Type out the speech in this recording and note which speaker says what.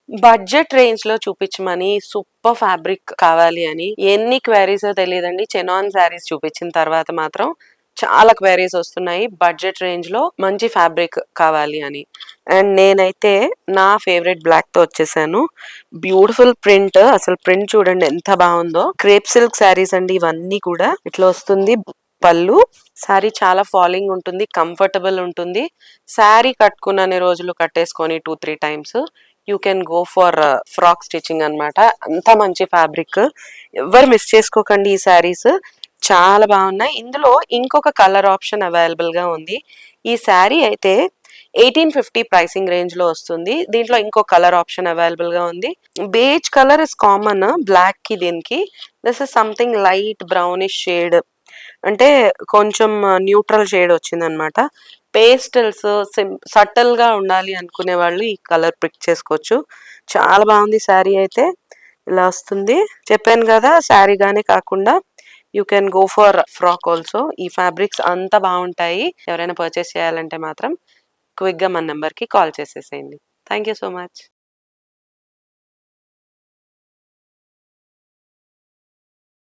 Speaker 1: Budget range లో చూపించమని super fabric కావాలి అని ఎన్ని క్వైరీస్ తెలియదండి. చెనాన్ శారీస్ చూపించిన తర్వాత మాత్రం చాలా క్వైరీస్ వస్తున్నాయి బడ్జెట్ రేంజ్ లో మంచి ఫ్యాబ్రిక్ కావాలి అని. అండ్ నేనైతే నా ఫేవరెట్ బ్లాక్ తో వచ్చేసాను. బ్యూటిఫుల్ ప్రింట్, అసలు ప్రింట్ చూడండి ఎంత బాగుందో. క్రేప్ సిల్క్ శారీస్ అండి ఇవన్నీ కూడా. ఇట్లా వస్తుంది పళ్ళు. శారీ చాలా ఫాలింగ్ ఉంటుంది, కంఫర్టబుల్ ఉంటుంది. శారీ కట్టుకున్న రోజులు కట్టేసుకొని 2-3 times you can go for frock stitching అనమాట. అంత మంచి ఫ్యాబ్రిక్, ఎవరు మిస్ చేసుకోకండి ఈ శారీస్, చాలా బాగున్నాయి. ఇందులో ఇంకొక కలర్ ఆప్షన్ అవైలబుల్ గా ఉంది. ఈ శారీ అయితే 1850 ప్రైసింగ్ రేంజ్ లో వస్తుంది. దీంట్లో ఇంకో కలర్ ఆప్షన్ అవైలబుల్ గా ఉంది. Beige colour is common black కి దీనికి. This is something light brownish shade, అంటే కొంచెం న్యూట్రల్ షేడ్ వచ్చింది అనమాట. పేస్టల్స్ సటల్ గా ఉండాలి అనుకునే వాళ్ళు ఈ కలర్ పిక్ చేసుకోవచ్చు. చాలా బాగుంది శారీ అయితే. ఇలా వస్తుంది. చెప్పాను కదా శారీ గానే కాకుండా you can go for frock also. ఈ ఫ్యాబ్రిక్స్ అంతా బాగుంటాయి. ఎవరైనా పర్చేస్ చేయాలంటే మాత్రం క్విక్ గా మన నెంబర్ కి కాల్ చేసేసేయండి. Thank you so much.